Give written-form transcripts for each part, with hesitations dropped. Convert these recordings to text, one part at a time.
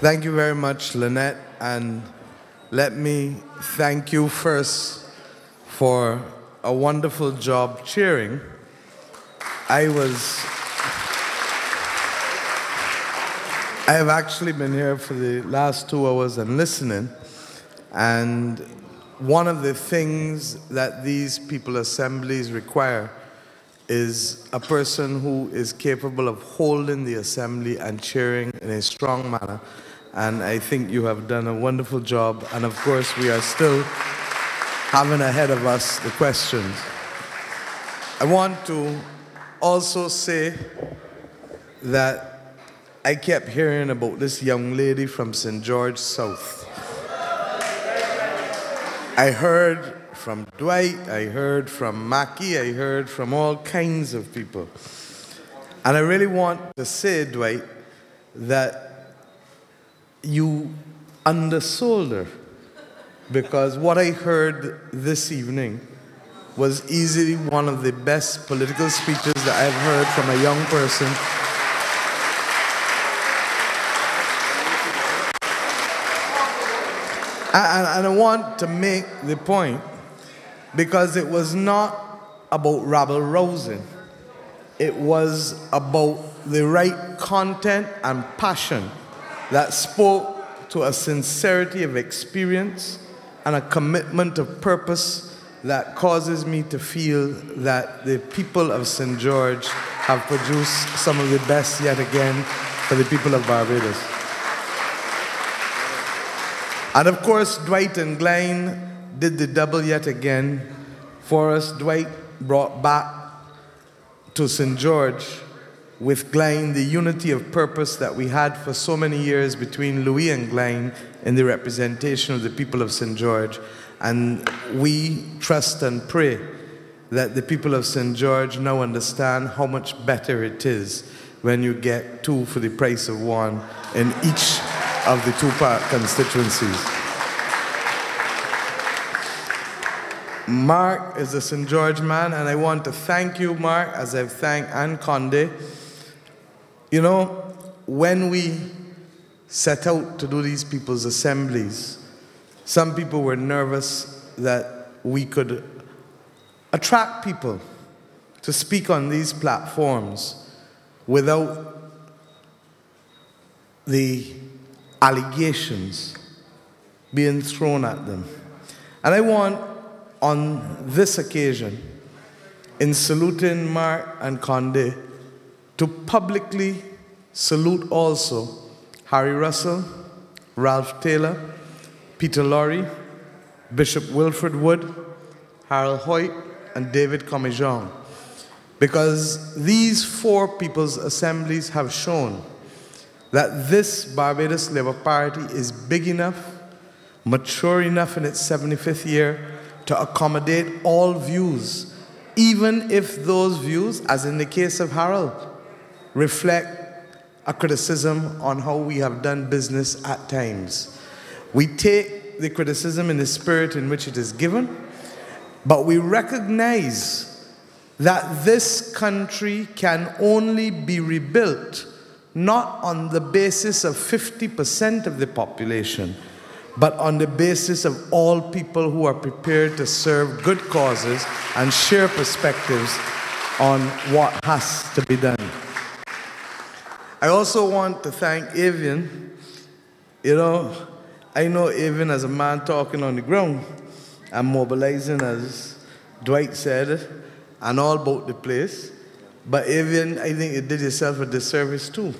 Thank you very much, Lynette, and let me thank you first for a wonderful job cheering. I have actually been here for the last 2 hours and listening, and one of the things that these people assemblies require is a person who is capable of holding the assembly and cheering in a strong manner. And I think you have done a wonderful job. And of course, we are still having ahead of us the questions. I want to also say that I kept hearing about this young lady from St. George South. I heard from Dwight, I heard from Mackie, I heard from all kinds of people. And I really want to say, Dwight, that you undersold her, because what I heard this evening was easily one of the best political speeches that I've heard from a young person. And I want to make the point, because it was not about rabble-rousing. It was about the right content and passion that spoke to a sincerity of experience and a commitment of purpose that causes me to feel that the people of St. George have produced some of the best yet again for the people of Barbados. And of course, Dwight and Glenn did the double yet again for us. Dwight brought back to St. George with Glenn the unity of purpose that we had for so many years between Louis and Glenn in the representation of the people of St. George. And we trust and pray that the people of St. George now understand how much better it is when you get 2 for the price of 1 in each of the 2 constituencies. Mark is a St. George man, and I want to thank you, Mark, as I've thanked Anne Conde. You know, when we set out to do these people's assemblies, some people were nervous that we could attract people to speak on these platforms without the allegations being thrown at them. And I want, on this occasion, in saluting Mark and Conde, to publicly salute also Harry Russell, Ralph Taylor, Peter Lorry, Bishop Wilfred Wood, Harold Hoyt, and David Comijong, because these 4 people's assemblies have shown that this Barbados Labour Party is big enough, mature enough in its 75th year to accommodate all views, even if those views, as in the case of Harold, reflect a criticism on how we have done business at times. We take the criticism in the spirit in which it is given, but we recognize that this country can only be rebuilt not on the basis of 50% of the population, but on the basis of all people who are prepared to serve good causes and share perspectives on what has to be done. I also want to thank Avian. You know, I know Avian as a man talking on the ground and mobilizing, as Dwight said, and all about the place. But Avian, I think it did yourself a disservice too,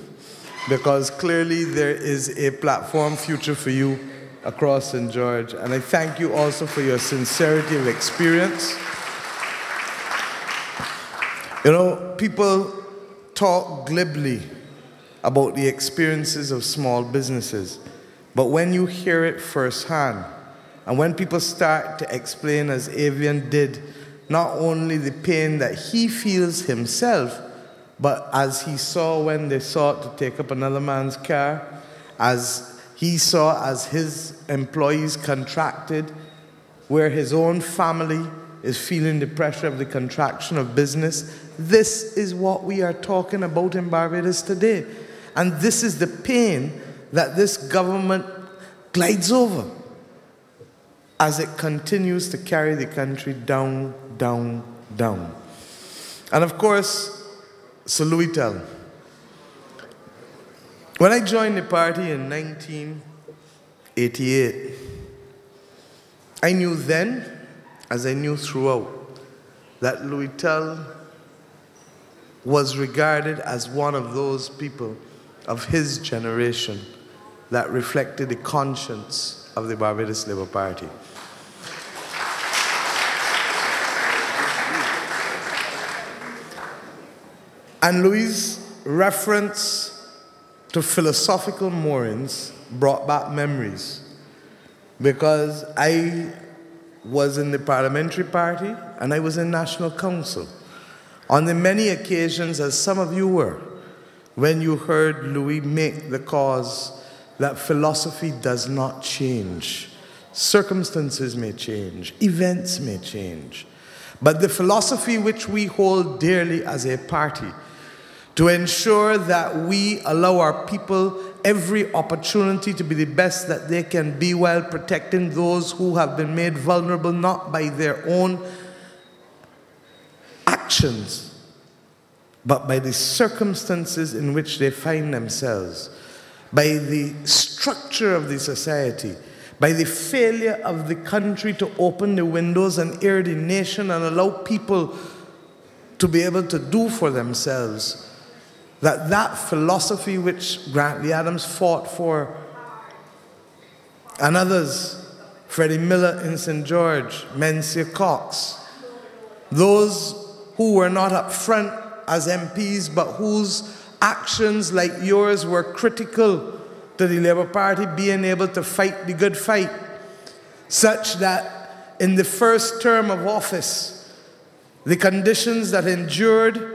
because clearly there is a platform future for you across St. George. And I thank you also for your sincerity of experience. You know, people talk glibly about the experiences of small businesses, but when you hear it firsthand, and when people start to explain, as Avian did, not only the pain that he feels himself, but as he saw when they sought to take up another man's car, as he saw as his employees contracted, where his own family is feeling the pressure of the contraction of business. This is what we are talking about in Barbados today. And this is the pain that this government glides over as it continues to carry the country down, down, down. And of course, Sir Louis Tell. When I joined the party in 1988, I knew then, as I knew throughout, that Louis Tell was regarded as one of those people of his generation that reflected the conscience of the Barbados Labour Party. And Louis' reference to philosophical moorings brought back memories, because I was in the parliamentary party and I was in National Council. On the many occasions, as some of you were, when you heard Louis make the cause that philosophy does not change. Circumstances may change, events may change, but the philosophy which we hold dearly as a party, to ensure that we allow our people every opportunity to be the best that they can be while protecting those who have been made vulnerable not by their own actions, but by the circumstances in which they find themselves, by the structure of the society, by the failure of the country to open the windows and air the nation and allow people to be able to do for themselves. That philosophy which Grantley Adams fought for, and others, Freddie Miller in St. George, Mensia Cox, those who were not up front as MPs, but whose actions like yours were critical to the Labour Party being able to fight the good fight, such that in the first term of office, the conditions that endured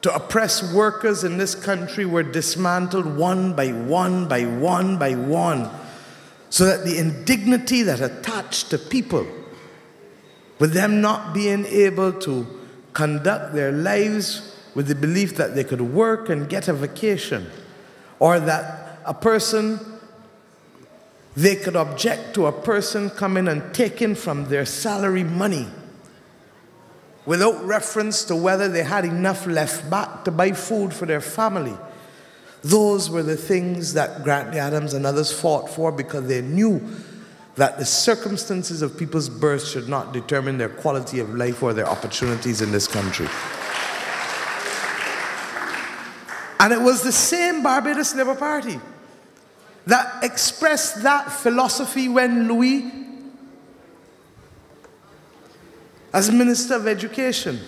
to oppress workers in this country were dismantled one by one by one by one, so that the indignity that attached to people, with them not being able to conduct their lives with the belief that they could work and get a vacation, or that a person, they could object to a person coming and taking from their salary money without reference to whether they had enough left back to buy food for their family. Those were the things that Grantley Adams and others fought for, because they knew that the circumstances of people's birth should not determine their quality of life or their opportunities in this country. And it was the same Barbados Labour Party that expressed that philosophy when Louis, as Minister of Education,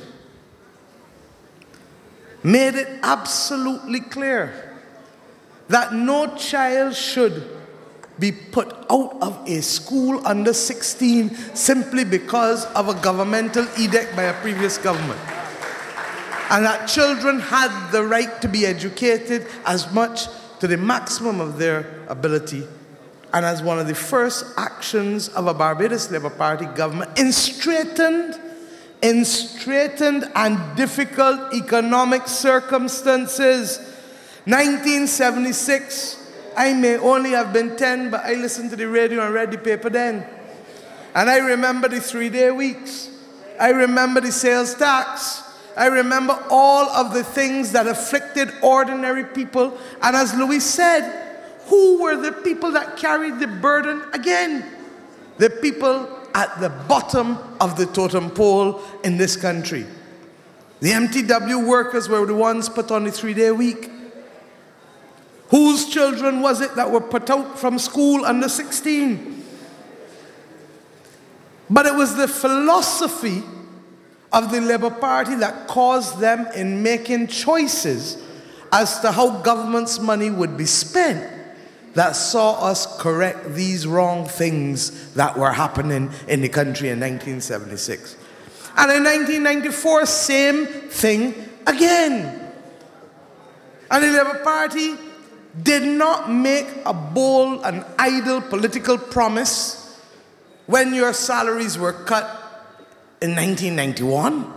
made it absolutely clear that no child should be put out of a school under 16 simply because of a governmental edict by a previous government. And that children had the right to be educated as much to the maximum of their ability. And as one of the first actions of a Barbados Labour Party government in straitened and difficult economic circumstances, 1976, I may only have been 10, but I listened to the radio and read the paper then. And I remember the 3-day weeks. I remember the sales tax. I remember all of the things that afflicted ordinary people. And as Louis said, who were the people that carried the burden again? The people at the bottom of the totem pole in this country. The MTW workers were the ones put on the 3-day week. Whose children was it that were put out from school under 16? But it was the philosophy of the Labour Party that caused them in making choices as to how government's money would be spent that saw us correct these wrong things that were happening in the country in 1976. And in 1994, same thing again. And the Labour Party did not make a bold and idle political promise when your salaries were cut in 1991.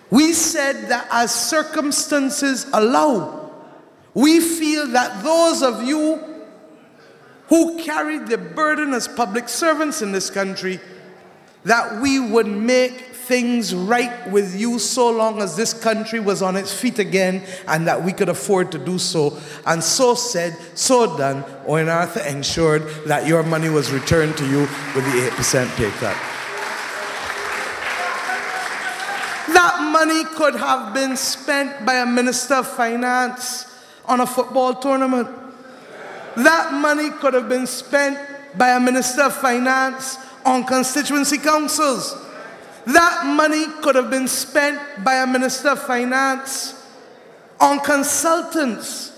We said that as circumstances allow, we feel that those of you who carried the burden as public servants in this country, that we would make things right with you so long as this country was on its feet again and that we could afford to do so. And so said, so done, Owen Arthur ensured that your money was returned to you with the 8% pay cut. That money could have been spent by a minister of finance on a football tournament. That money could have been spent by a minister of finance on constituency councils. That money could have been spent by a minister of finance on consultants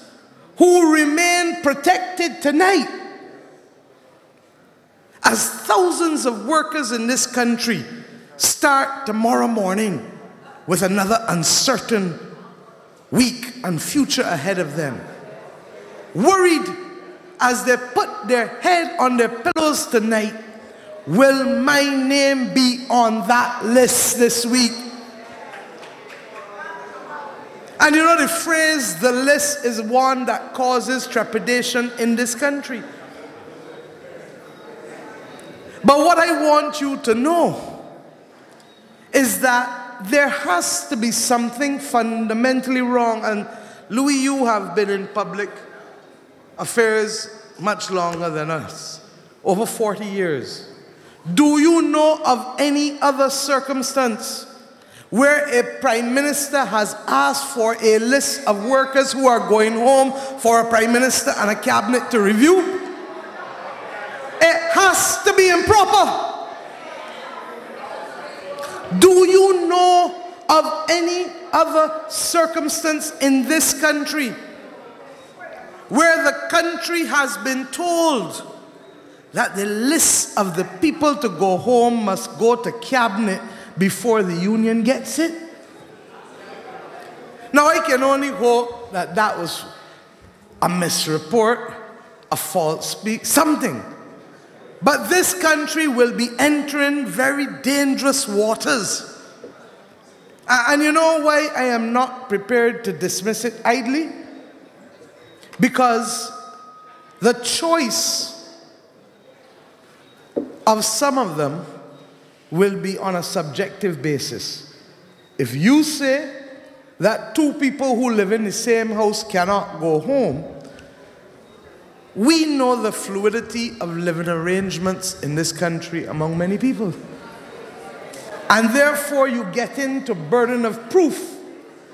who remain protected tonight, as thousands of workers in this country start tomorrow morning with another uncertain week and future ahead of them. Worried as they put their head on their pillows tonight, will my name be on that list this week? And you know, the phrase, the list, is one that causes trepidation in this country. But what I want you to know is that there has to be something fundamentally wrong. And Louis, you have been in public affairs much longer than us, over 40 years. Do you know of any other circumstance where a prime minister has asked for a list of workers who are going home for a prime minister and a cabinet to review? It has to be improper. Do you know of any other circumstance in this country where the country has been told that the list of the people to go home must go to cabinet before the union gets it? Now, I can only hope that that was a misreport, a false speak, something. But this country will be entering very dangerous waters. And you know why I am not prepared to dismiss it idly? Because the choice of some of them will be on a subjective basis. If you say that two people who live in the same house cannot go home, we know the fluidity of living arrangements in this country among many people. And therefore you get into burden of proof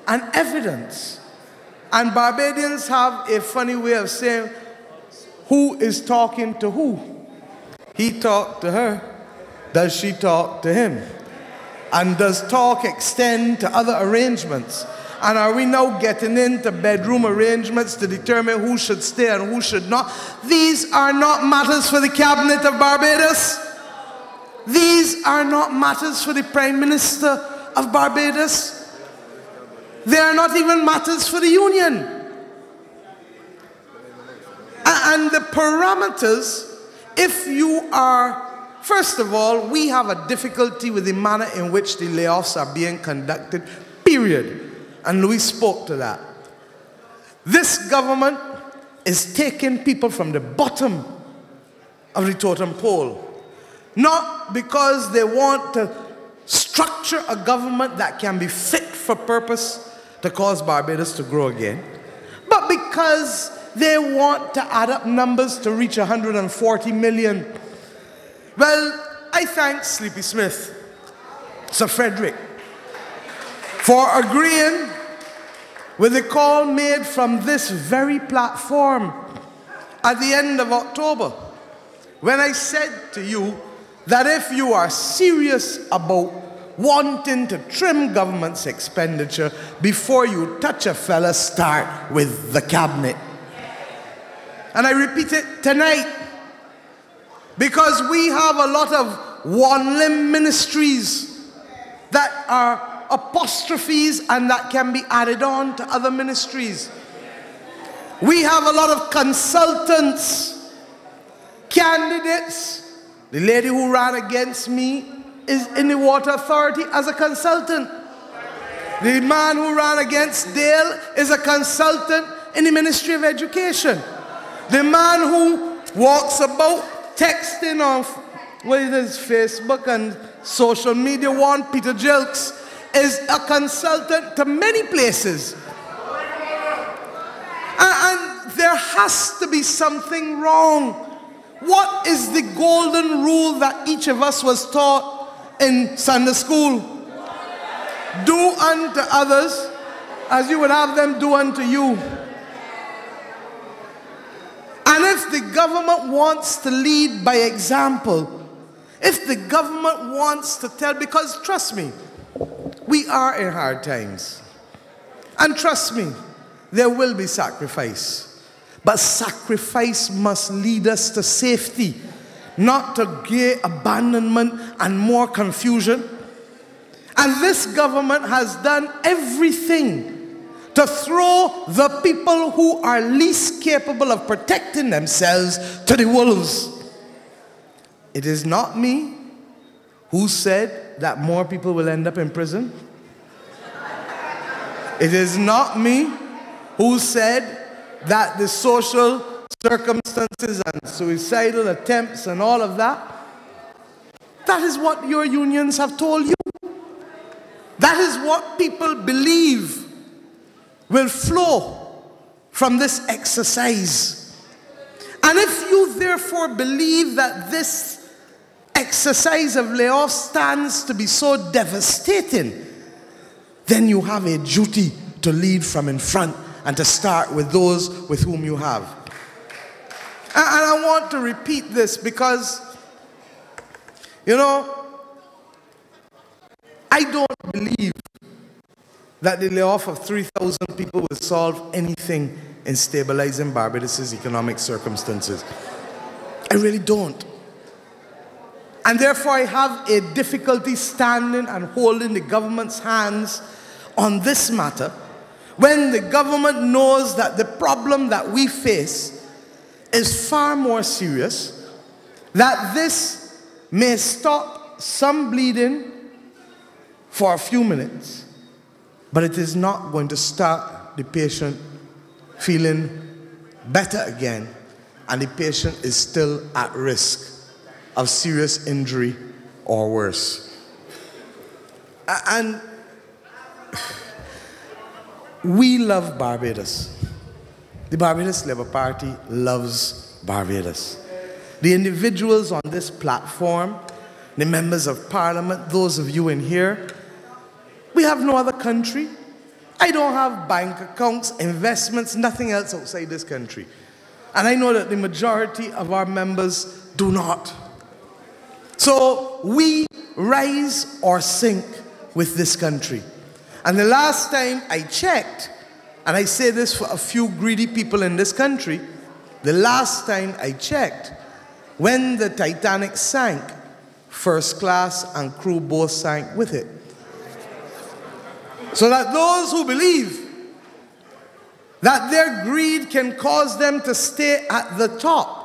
and evidence. And Barbadians have a funny way of saying, who is talking to who? He talked to her. Does she talk to him? And does talk extend to other arrangements? And are we now getting into bedroom arrangements to determine who should stay and who should not? These are not matters for the cabinet of Barbados. These are not matters for the Prime Minister of Barbados. They are not even matters for the Union. And the parameters, if you are, first of all, we have a difficulty with the manner in which the layoffs are being conducted, period. And Louis spoke to that. This government is taking people from the bottom of the totem pole. Not because they want to structure a government that can be fit for purpose to cause Barbados to grow again, but because they want to add up numbers to reach 140 million. Well, I thank Sleepy Smith, Sir Frederick, for agreeing with the call made from this very platform at the end of October, when I said to you that if you are serious about wanting to trim government's expenditure before you touch a fella, start with the cabinet. And I repeat it tonight, because we have a lot of one-limb ministries that are apostrophes and that can be added on to other ministries. We have a lot of consultants, candidates. The lady who ran against me is in the Water Authority as a consultant. The man who ran against Dale is a consultant in the Ministry of Education. The man who walks about texting on Facebook and social media. One, Peter Jilks, is a consultant to many places. And there has to be something wrong. What is the golden rule that each of us was taught in Sunday school? Do unto others as you would have them do unto you. And if the government wants to lead by example, if the government wants to tell, because trust me, we are in hard times. And trust me, there will be sacrifice. But sacrifice must lead us to safety, not to gay abandonment and more confusion. And this government has done everything to throw the people who are least capable of protecting themselves to the wolves. It is not me who said that more people will end up in prison. It is not me who said that the social circumstances and suicidal attempts and all of that. That is what your unions have told you. That is what people believe will flow from this exercise. And if you therefore believe that this exercise of layoff stands to be so devastating, then you have a duty to lead from in front and to start with those with whom you have. And I want to repeat this because, you know, I don't believe that the layoff of 3,000 people will solve anything in stabilizing Barbados' economic circumstances. I really don't. And therefore I have a difficulty standing and holding the government's hands on this matter when the government knows that the problem that we face is far more serious, that this may stop some bleeding for a few minutes, but it is not going to start the patient feeling better again, and the patient is still at risk of serious injury or worse. And we love Barbados. The Barbados Labour Party loves Barbados. The individuals on this platform, the members of parliament, those of you in here, we have no other country. I don't have bank accounts, investments, nothing else outside this country. And I know that the majority of our members do not. So we rise or sink with this country. And the last time I checked, and I say this for a few greedy people in this country, the last time I checked, when the Titanic sank, first class and crew both sank with it. So that those who believe that their greed can cause them to stay at the top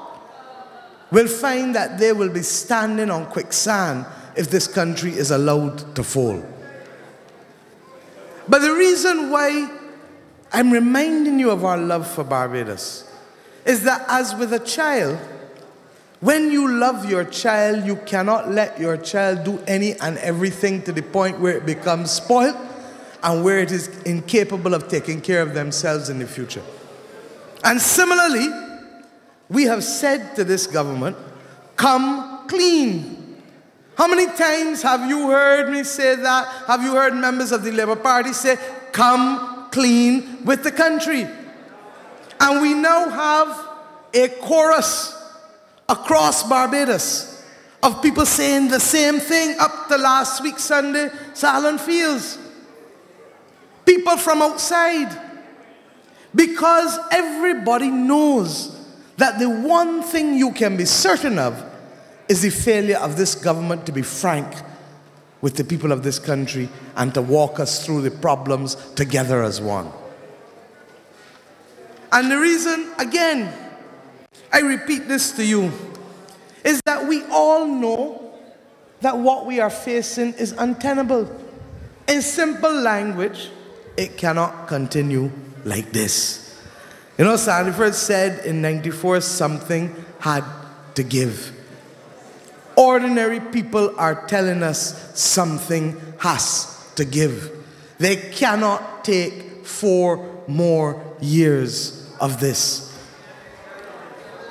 will find that they will be standing on quicksand if this country is allowed to fall. But the reason why I'm reminding you of our love for Barbados is that as with a child, when you love your child, you cannot let your child do any and everything to the point where it becomes spoiled and where it is incapable of taking care of themselves in the future. And similarly, we have said to this government, come clean. How many times have you heard me say that? Have you heard members of the Labour Party say, come clean with the country? And we now have a chorus across Barbados of people saying the same thing up to last week Sunday, Salon Fields. People from outside. Because everybody knows that the one thing you can be certain of is the failure of this government to be frank with the people of this country and to walk us through the problems together as one. And the reason, again, I repeat this to you, is that we all know that what we are facing is untenable. In simple language, it cannot continue like this. You know, Sandiford said in '94, something had to give. Ordinary people are telling us something has to give. They cannot take 4 more years of this.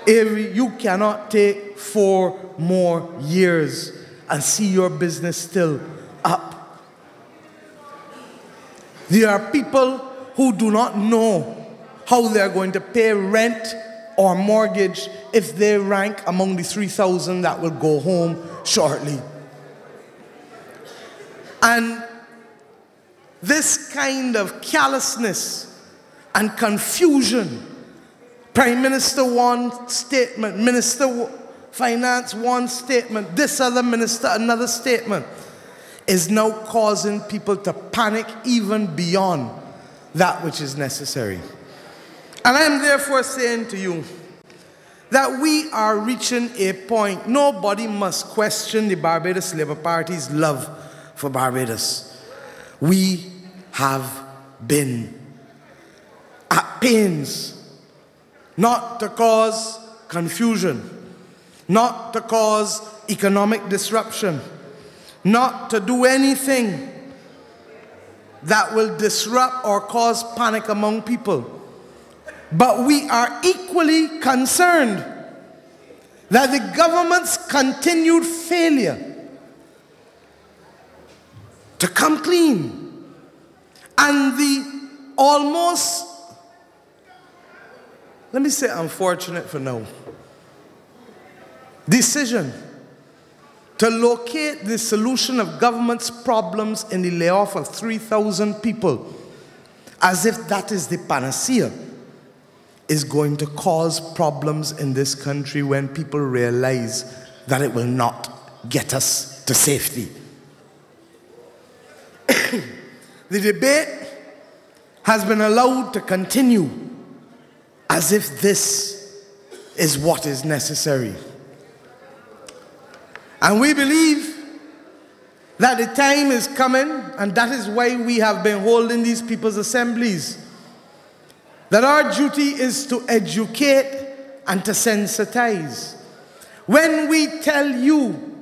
You cannot take 4 more years and see your business still up. There are people who do not know how they are going to pay rent or mortgage if they rank among the 3,000 that will go home shortly. And this kind of callousness and confusion, Prime Minister one statement, Minister Finance one statement, this other minister another statement, is now causing people to panic even beyond that which is necessary. And I am therefore saying to you that we are reaching a point. Nobody must question the Barbados Labour Party's love for Barbados. We have been at pains not to cause confusion, not to cause economic disruption, not to do anything that will disrupt or cause panic among people. But we are equally concerned that the government's continued failure to come clean and the almost, let me say unfortunate for now, decision to locate the solution of government's problems in the layoff of 3,000 people, as if that is the panacea, is going to cause problems in this country when people realize that it will not get us to safety. The debate has been allowed to continue as if this is what is necessary. And we believe that the time is coming, and that is why we have been holding these people's assemblies, that our duty is to educate and to sensitize. When we tell you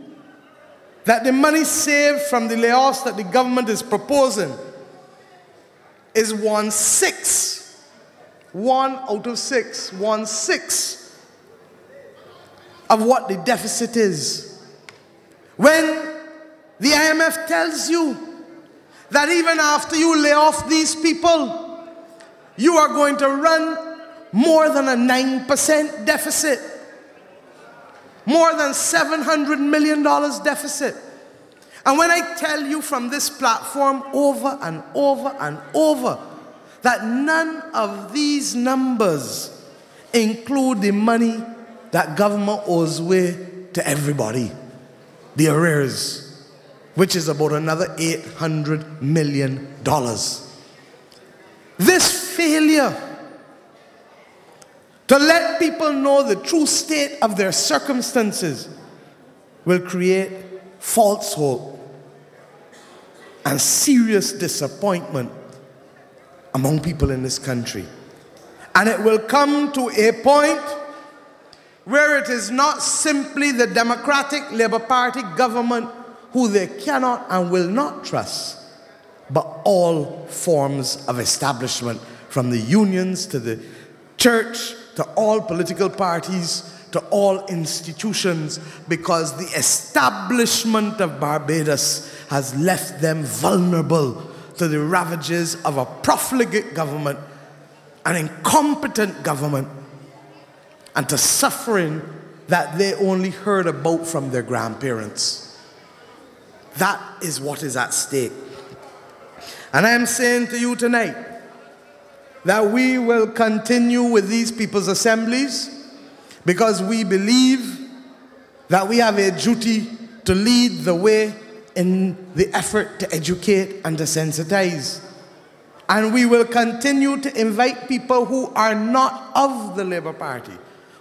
that the money saved from the layoffs that the government is proposing is 1/6, 1 out of 6, 1/6 of what the deficit is. When the IMF tells you that even after you lay off these people, you are going to run more than a 9% deficit, more than $700 million deficit. And when I tell you from this platform over and over and over that none of these numbers include the money that government owes way to everybody, the arrears, which is about another $800 million. This failure to let people know the true state of their circumstances will create false hope and serious disappointment among people in this country. And it will come to a point where it is not simply the Democratic Labour Party government who they cannot and will not trust, but all forms of establishment, from the unions to the church to all political parties to all institutions, because the establishment of Barbados has left them vulnerable to the ravages of a profligate government, an incompetent government, and to suffering that they only heard about from their grandparents. That is what is at stake. And I am saying to you tonight that we will continue with these people's assemblies because we believe that we have a duty to lead the way in the effort to educate and to sensitize. And we will continue to invite people who are not of the Labour Party,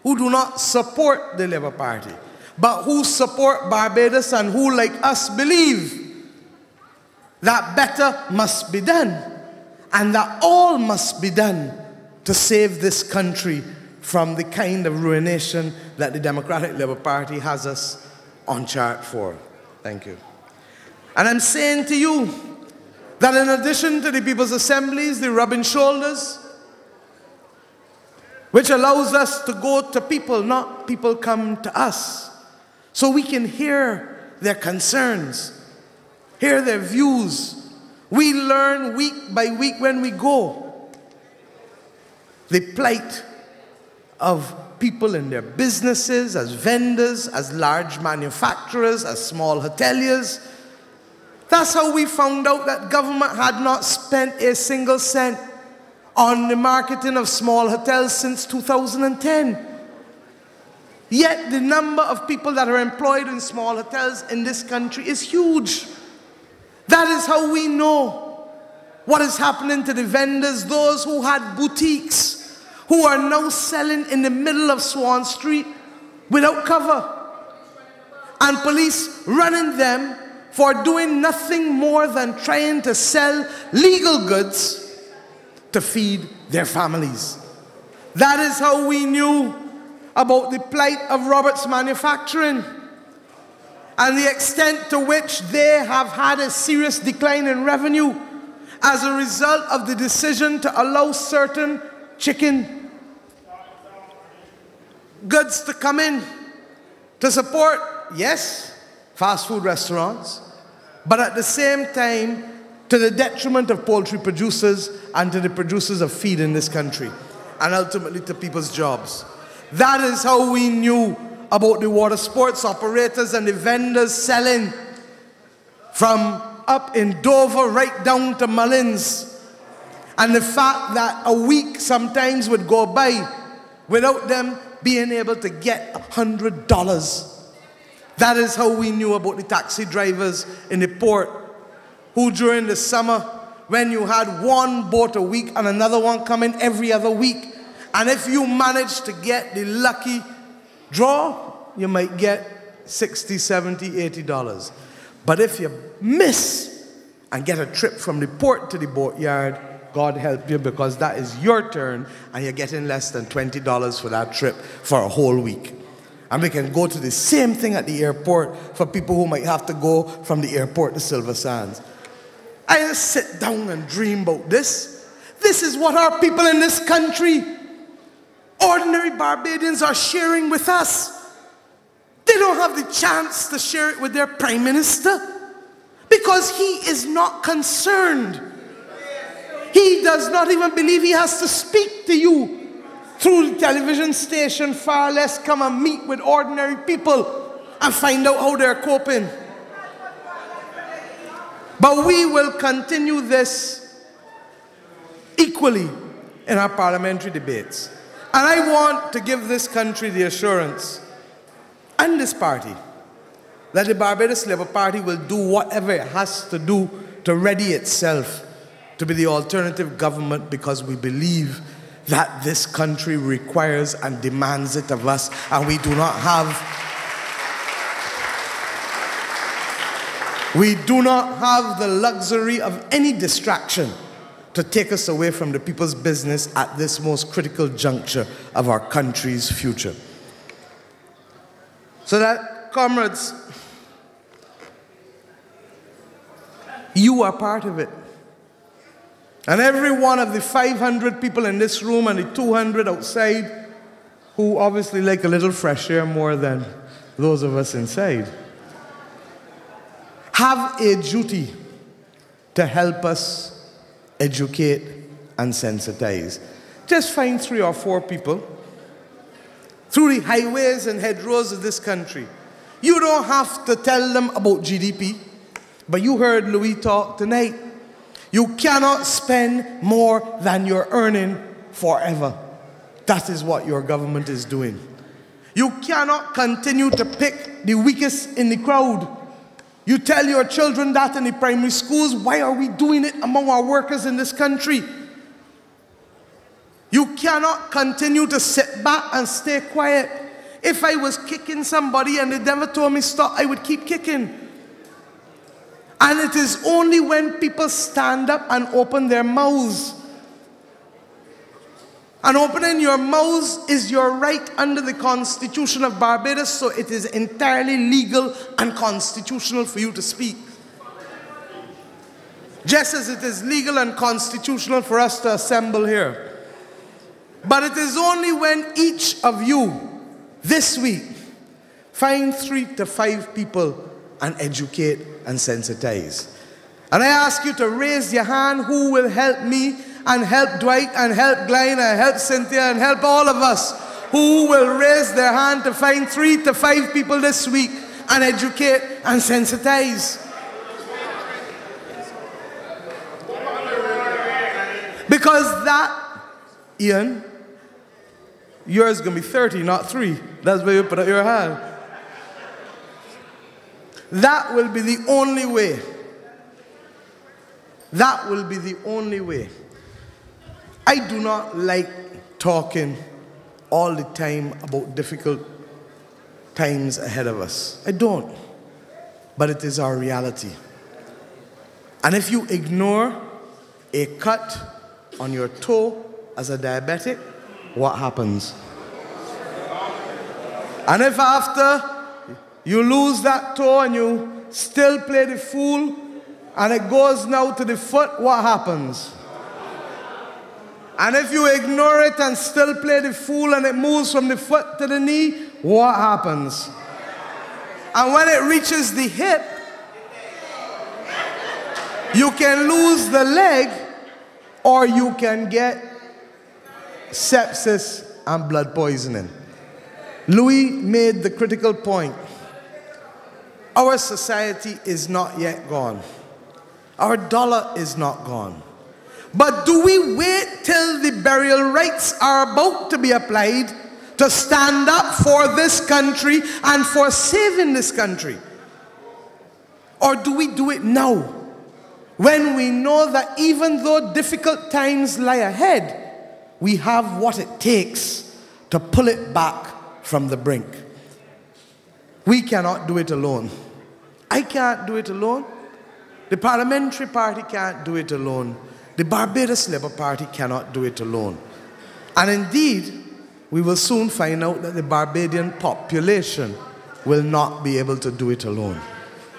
who do not support the Labour Party, but who support Barbados and who, like us, believe that better must be done and that all must be done to save this country from the kind of ruination that the Democratic Labour Party has us on chart for. Thank you. And I'm saying to you that in addition to the People's Assemblies, the rubbing shoulders, which allows us to go to people, not people come to us, so we can hear their concerns, hear their views. We learn week by week when we go the plight of people in their businesses, as vendors, as large manufacturers, as small hoteliers. That's how we found out that government had not spent a single cent on the marketing of small hotels since 2010. Yet the number of people that are employed in small hotels in this country is huge. That is how we know what is happening to the vendors, those who had boutiques, who are now selling in the middle of Swan Street without cover. And police running them for doing nothing more than trying to sell legal goods to feed their families. That is how we knew about the plight of Roberts Manufacturing and the extent to which they have had a serious decline in revenue as a result of the decision to allow certain chicken goods to come in to support, yes, fast food restaurants, but at the same time to the detriment of poultry producers and to the producers of feed in this country, and ultimately to people's jobs. That is how we knew about the water sports operators and the vendors selling from up in Dover right down to Mullins. And the fact that a week sometimes would go by without them being able to get $100. That is how we knew about the taxi drivers in the port, who during the summer, when you had one boat a week and another one coming every other week, and if you managed to get the lucky draw, you might get $60, $70, $80. But if you miss and get a trip from the port to the boatyard, God help you, because that is your turn and you're getting less than $20 for that trip for a whole week. And we can go to the same thing at the airport for people who might have to go from the airport to Silver Sands. I just sit down and dream about this. This is what our people in this country, ordinary Barbadians, are sharing with us. They don't have the chance to share it with their Prime Minister because he is not concerned. He does not even believe he has to speak to you through the television station, far less come and meet with ordinary people and find out how they're coping. But we will continue this equally in our parliamentary debates. And I want to give this country the assurance, and this party, that the Barbados Labour Party will do whatever it has to do to ready itself to be the alternative government, because we believe that this country requires and demands it of us, and we do not have the luxury of any distraction to take us away from the people's business at this most critical juncture of our country's future. So that, comrades, you are part of it. And every one of the 500 people in this room and the 200 outside, who obviously like a little fresh air more than those of us inside, have a duty to help us educate and sensitize. Just find 3 or 4 people through the highways and hedgerows of this country. You don't have to tell them about GDP, but you heard Louis talk tonight. You cannot spend more than you're earning forever. That is what your government is doing. You cannot continue to pick the weakest in the crowd. You tell your children that in the primary schools. Why are we doing it among our workers in this country? You cannot continue to sit back and stay quiet. If I was kicking somebody and they never told me stop, I would keep kicking. And it is only when people stand up and open their mouths And opening your mouths is your right under the Constitution of Barbados, so it is entirely legal and constitutional for you to speak. Just as it is legal and constitutional for us to assemble here. But it is only when each of you this week find 3 to 5 people and educate and sensitize. And I ask you to raise your hand who will help me and help Dwight and help Glenn and help Cynthia and help all of us who will raise their hand to find 3 to 5 people this week and educate and sensitize. Because that, Ian, yours is going to be 30, not 3. That's where you put out your hand. That will be the only way. That will be the only way. I do not like talking all the time about difficult times ahead of us. I don't. But it is our reality. And if you ignore a cut on your toe as a diabetic, what happens? And if after you lose that toe and you still play the fool and it goes now to the foot, what happens? And if you ignore it and still play the fool and it moves from the foot to the knee, what happens? And when it reaches the hip, you can lose the leg or you can get sepsis and blood poisoning. Louis made the critical point. Our society is not yet gone. Our dollar is not gone. But do we wait till the burial rites are about to be applied to stand up for this country and for saving this country? Or do we do it now, when we know that even though difficult times lie ahead, we have what it takes to pull it back from the brink? We cannot do it alone. I can't do it alone. The Parliamentary Party can't do it alone. The Barbados Labour Party cannot do it alone. And indeed, we will soon find out that the Barbadian population will not be able to do it alone.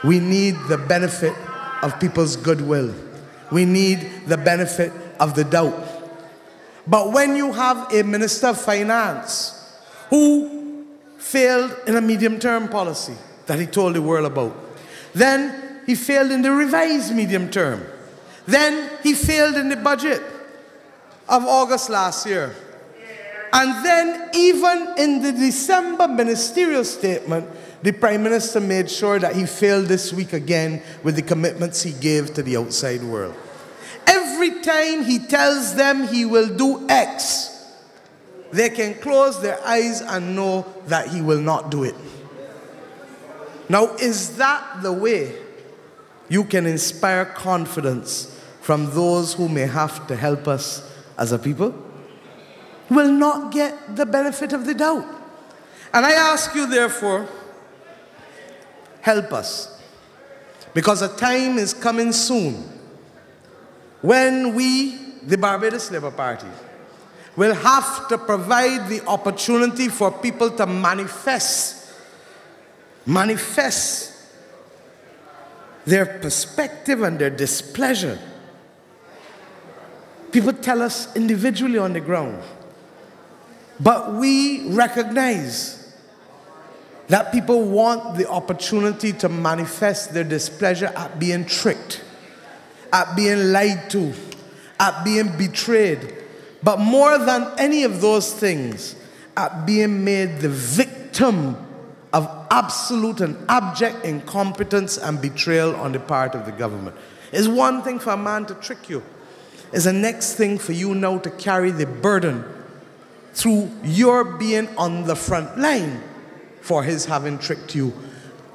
We need the benefit of people's goodwill. We need the benefit of the doubt. But when you have a Minister of Finance who failed in a medium-term policy that he told the world about, then he failed in the revised medium term, then he failed in the budget of August last year, and then even in the December ministerial statement, the Prime Minister made sure that he failed this week again with the commitments he gave to the outside world. Every time he tells them he will do X, they can close their eyes and know that he will not do it. Now, is that the way you can inspire confidence from those who may have to help us as a people? Will not get the benefit of the doubt. And I ask you, therefore, help us. Because a time is coming soon when we, the Barbados Labour Party, will have to provide the opportunity for people to manifest their perspective and their displeasure. People tell us individually on the ground. But we recognize that people want the opportunity to manifest their displeasure at being tricked, at being lied to, at being betrayed. But more than any of those things, at being made the victim of absolute and abject incompetence and betrayal on the part of the government. It's one thing for a man to trick you. It's the next thing for you now to carry the burden through your being on the front line for his having tricked you,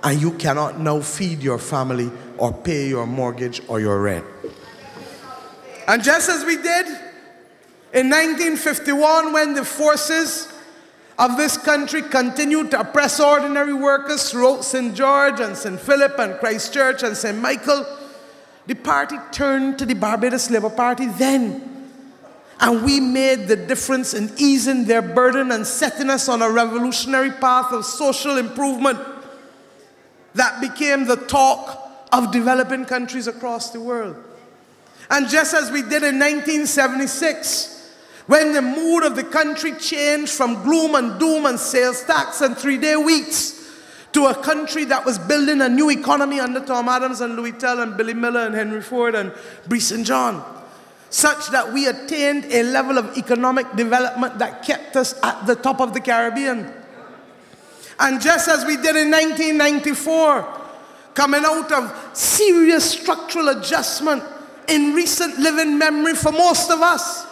and you cannot now feed your family or pay your mortgage or your rent. And just as we did in 1951, when the forces of this country continued to oppress ordinary workers throughout St. George and St. Philip and Christchurch and St. Michael, the party turned to the Barbados Labour Party then. And we made the difference in easing their burden and setting us on a revolutionary path of social improvement that became the talk of developing countries across the world. And just as we did in 1976, when the mood of the country changed from gloom and doom and sales tax and 3-day weeks to a country that was building a new economy under Tom Adams and Louis Tell and Billy Miller and Henry Ford and Brees and John, such that we attained a level of economic development that kept us at the top of the Caribbean. And just as we did in 1994, coming out of serious structural adjustment in recent living memory for most of us,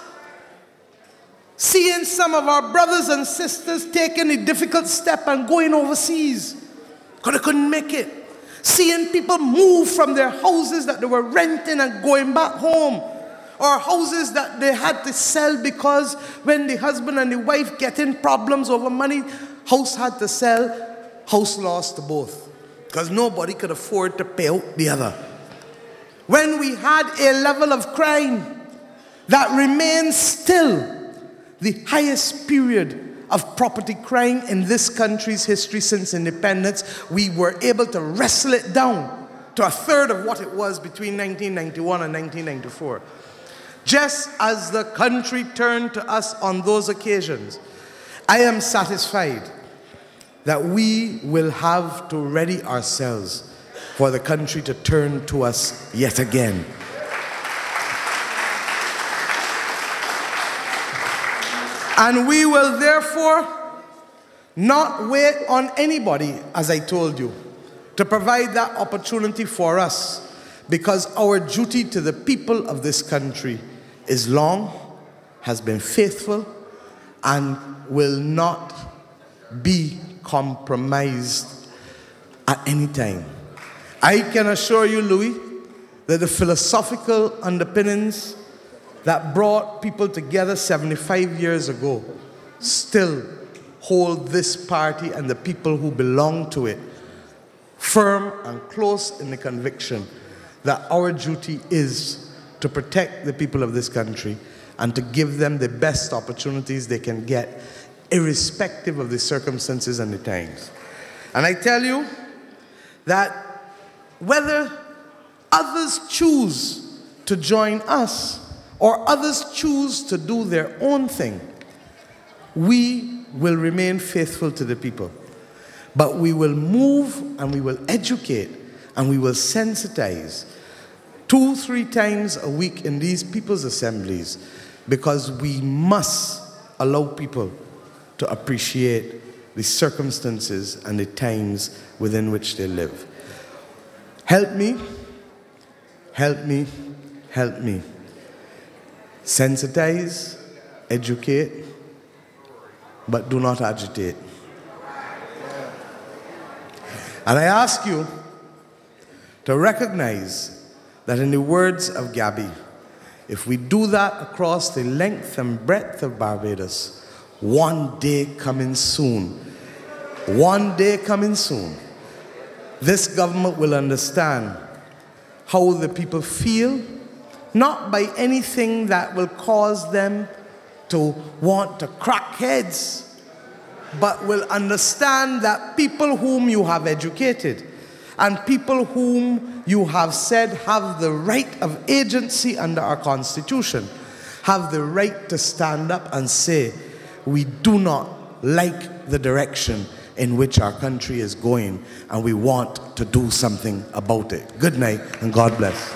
seeing some of our brothers and sisters taking a difficult step and going overseas because they couldn't make it. Seeing people move from their houses that they were renting and going back home, or houses that they had to sell because when the husband and the wife get in problems over money, house had to sell, house lost to both because nobody could afford to pay out the other. When we had a level of crime that remains still the highest period of property crime in this country's history since independence, we were able to wrestle it down to a third of what it was between 1991 and 1994. Just as the country turned to us on those occasions, I am satisfied that we will have to ready ourselves for the country to turn to us yet again. And we will therefore not wait on anybody, as I told you, to provide that opportunity for us, because our duty to the people of this country is long, has been faithful, and will not be compromised at any time. I can assure you, Louis, that the philosophical underpinnings that brought people together 75 years ago still hold this party and the people who belong to it firm and close in the conviction that our duty is to protect the people of this country and to give them the best opportunities they can get, irrespective of the circumstances and the times. And I tell you that whether others choose to join us or others choose to do their own thing, we will remain faithful to the people. But we will move and we will educate and we will sensitize 2-3 times a week in these people's assemblies, because we must allow people to appreciate the circumstances and the times within which they live. Help me, help me, help me. Sensitize, educate, but do not agitate. And I ask you to recognize that in the words of Gabby, if we do that across the length and breadth of Barbados, one day coming soon, this government will understand how the people feel, not by anything that will cause them to want to crack heads, but will understand that people whom you have educated and people whom you have said have the right of agency under our Constitution have the right to stand up and say, we do not like the direction in which our country is going and we want to do something about it. Good night and God bless.